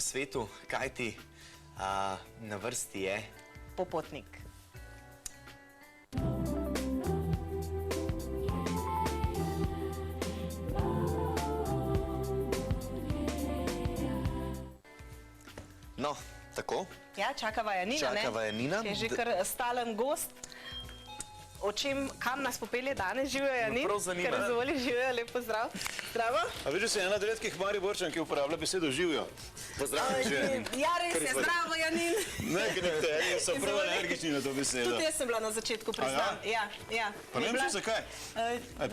svetu, kajti na vrsti je popotnik. No, tako. Ja, čakava Janina, ne? Čakava Janina. Ki je že kar stalen gost. Kam nas popelje danes, živijo Janin? Prav zanima. Ker razvoli živijo, lep pozdrav. Zdravo. A vidiš, se ena od redkih Mariborčan, ki uporablja besedo živijo. Pozdravljam, Janin. Ja, res je, zdravo Janin. Ne, ker nekateri so prav energični na to besedo. Tudi jaz sem bila na začetku, priznam. Ja. Pa ne vem še zakaj.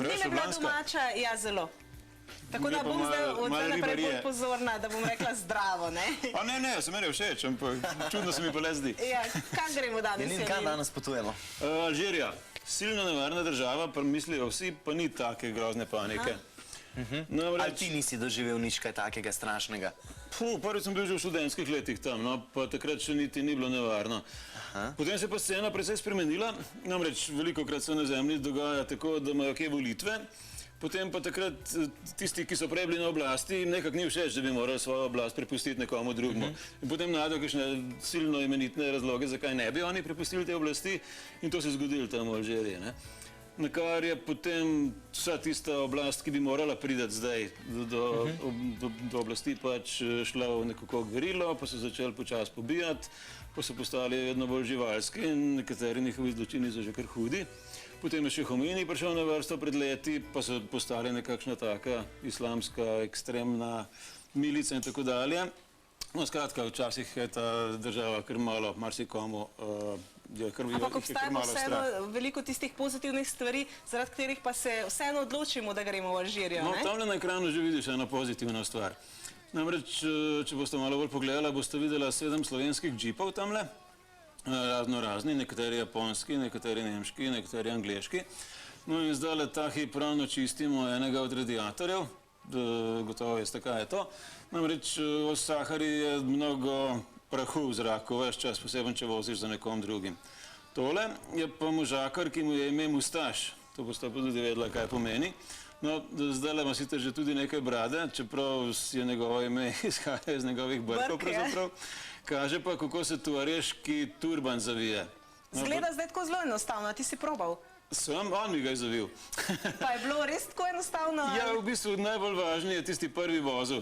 Ni mi bila domača, ja, zelo. Tako da bom zdaj od zdaj naprej bolj pozorna, da bom rekla zdravo, ne? A ne, se meni všeč, ampak čudno se mi pa le zdi. Ja, kam gremo danes, Janin? Janin, kam danes potujemo? Alžirija. Silno nevarna država, pa mislijo vsi, pa ni take grozne panike. Ali ti nisi doživel nič kaj takega strašnega? Prvič sem bil že v študentskih letih tam, pa takrat še niti ni bilo nevarno. Potem se je pa scena precej spremenila, namreč velikokrat se na zemlji dogaja tako, da imajo kje volitve, potem pa takrat tisti, ki so prej bili na oblasti, nekako ni všeč, da bi morali svojo oblast prepustiti nekomu drugemu. In potem najdejo kakšne silno imenitne razloge, zakaj ne bi oni prepustili te oblasti, in to se je zgodilo tam v Alžiriji. Na kar je potem vsa tista oblast, ki bi morala priti zdaj do oblasti, pač šla v nekako gverilo, pa so začeli počasi pobijati, pa so postali vedno bolj živalski in nekateri njihovi zločini so že kar hudi. Potem je še Khomeini prišel na vrsto pred leti, pa so postali nekakšna taka islamska, ekstremna milica in tako dalje. No, skratka, včasih je ta država kar malo, marsikomu je kar malo strah. Ampak obstajamo vseeno veliko tistih pozitivnih stvari, zaradi katerih pa se vseeno odločimo, da gremo v Alžirijo, ne? No, tamle na ekranu že vidiš eno pozitivno stvar. Namreč, če boste malo bolj pogledala, boste videla 7 slovenskih džipov tamle, razno razni, nekateri japonski, nekateri nemški, nekateri angleški. No in zdaj ta hip ravno čistimo enega od radiatorjev, gotovo veste, kaj je to. Namreč v Sahari je mnogo prahu v zraku, ves čas, poseben, če voziš za nekom drugim. Tole je pa možakar, ki mu je ime Mustaš. To boste pa tudi vedela, kaj pomeni. No, zdaj ima sicer že tudi nekaj brade, čeprav je njegovo ime izhaja iz njegovih brkov pravzaprav. Kaže pa, kako se tuareški turban zavije. Zgleda zdaj tako zelo enostavno, ti si probal. On mi ga je zavil. Pa je bilo res tako enostavno? Ja, v bistvu najbolj važni je tisti prvi vozel.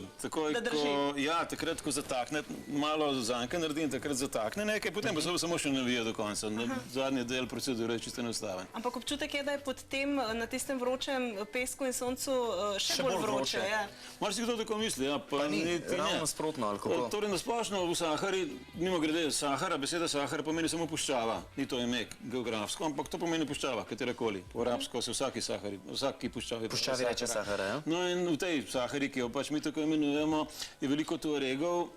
Da drži? Ja, takrat, ko zatakne, malo zanke naredi in takrat zatakne nekaj, potem pa se samo še navije do konca. Zadnji del procedure je čisto enostaven. Ampak občutek je, da je pod tem, na tistem vročem pesku in soncu še bolj vroče. Marsikdo tako misli, ja, pa ni ravno nasprotno, ali kako? Torej, nasplošno v Sahari, mimogrede, Sahara, beseda Sahara pomeni samo puščava, ni to ime geografsko, ampak to pomeni puščava, katerakoli. Po arabsko se vsaki puščavi reče Sahara, ja? No in v tej Sahari, ki jo pač mi tako imenujemo, je veliko tuaregov,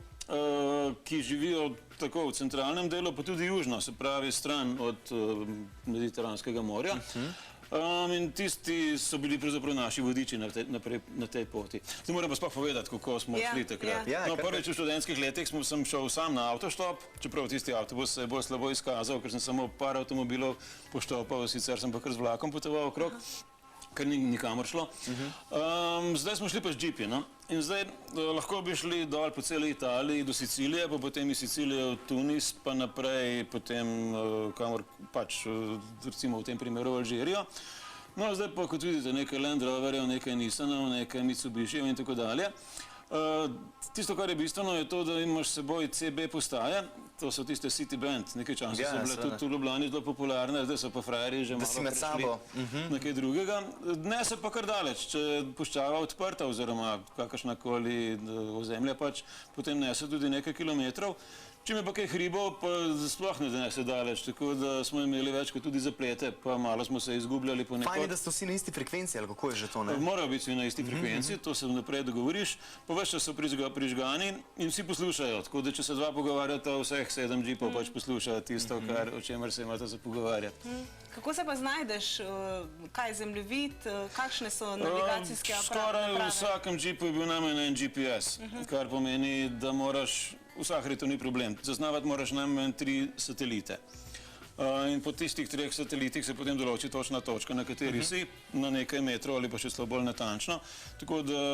ki živijo tako v centralnem delu, pa tudi južno, se pravi stran od Mediteranskega morja. In tisti so bili pravzaprav naši vodiči na tej poti. Zdaj moram pa sploh povedati, kako smo šli takrat. No, prvič v študentskih letih sem šel sam na avtoštop, čeprav tisti avtobus se je bolj slabo izkazal, ker sem samo par avtomobilov poštopal, sicer sem pa kar z vlakom potoval okrog, ker ni nikamor šlo. Zdaj smo šli pa z džipi, no. In zdaj lahko bi šli dol po celi Italiji do Sicilije, pa potem iz Sicilije v Tunis, pa naprej potem kamor pač, recimo v tem primeru v Alžirijo. No, zdaj pa, kot vidite, nekaj Land Roverjev, nekaj Nissanov, nekaj Mitsubishijev in tako dalje. Tisto, kar je bistveno, je to, da imaš s seboj CB postaje, to so tiste City Band, nekaj časa so bile tudi v Ljubljani zelo popularne, zdaj so pa frajeri že malo prišli nekaj drugega. Ne se pa kar daleč, če je puščava odprta oziroma kakršnakoli ozemlja pač, potem nese tudi nekaj kilometrov. Čim je pa kaj hribov, pa sploh ne nese daleč, tako da smo imeli večkrat tudi zaplete, pa malo smo se izgubljali ponekod. Fajn je, da ste vsi na isti frekvenciji, ali kako je že to, ne? Morajo biti vsi na isti frekvenciji, to se naprej dogovoriš, pa ves čas so prižgani in vsi poslušajo, tako da če se dva pogovarjata, vseh 7 džipov pač poslušajo tisto, o čemer se imate za pogovarjati. Kako se pa znajdeš, kaj je zemljevid, kakšne so navigacijske aparate? Skoraj v vsakem džipu je bil najmanj en GPS, kar pomeni, da moraš, v Sahari to ni problem, zaznavati moraš najmanj 3 satelite. In po tistih 3 satelitih se potem določi točna točka, na kateri si, na nekaj metrov ali pa še celo bolj natančno. Tako da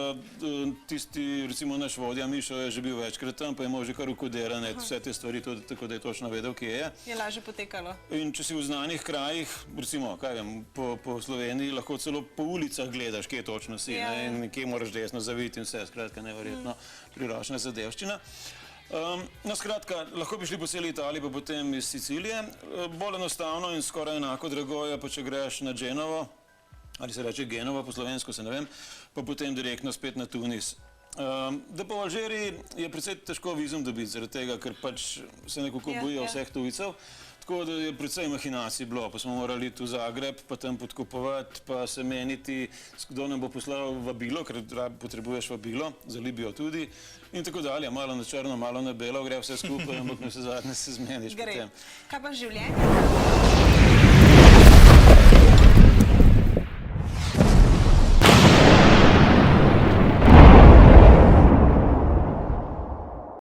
tisti, recimo naš vodja Mišo je že bil večkrat tam, pa je imel že kar ukodirane vse te stvari, tako da je točno vedel, kje je. Je lažje potekalo. In če si v znanih krajih, recimo, kaj vem, po Sloveniji, lahko celo po ulicah gledaš, kje točno si, in kje moraš desno zaviti in vse, skratka, neverjetno priročna zadevščina. No, skratka, lahko bi šli po celi Italiji, pa potem iz Sicilije. Bolj enostavno in skoraj enako drago je, pa če greš na Genovo, ali se reče Genovo po slovensko, se ne vem, pa potem direktno spet na Tunis. Da pa v Alžiriji je precej težko vizum dobiti, zaradi tega, ker pač se nekako bojijo vseh tujcev. Tako da je precej mahinacij bilo, pa smo morali iti v Zagreb, pa tam podkupovati, pa se meniti, kdo nam bo poslal vabilo, ker potrebuješ vabilo, za Libijo tudi, in tako dalje. Malo na črno, malo na belo, gre vse skupaj, ampak na vse zadnje se zmeniš potem. Kaj pa življenje?